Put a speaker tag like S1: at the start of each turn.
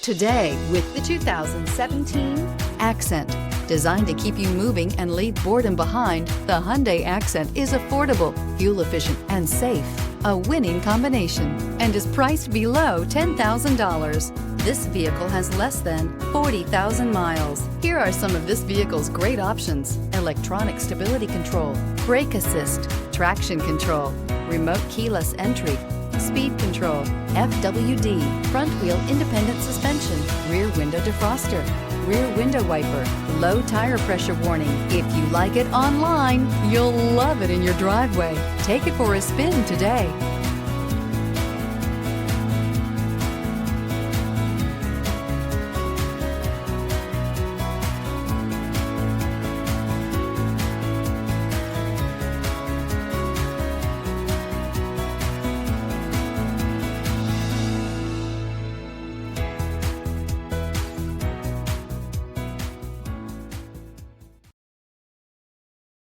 S1: Today with the 2017 Accent. Designed to keep you moving and leave boredom behind, the Hyundai Accent is affordable, fuel efficient, and safe. A winning combination, and is priced below $10,000. This vehicle has less than 40,000 miles. Here are some of this vehicle's great options: electronic stability control, brake assist, traction control, remote keyless entry, speed control, FWD, front wheel independent suspension, rear window defroster, rear window wiper, low tire pressure warning. If you like it online, you'll love it in your driveway. Take it for a spin today.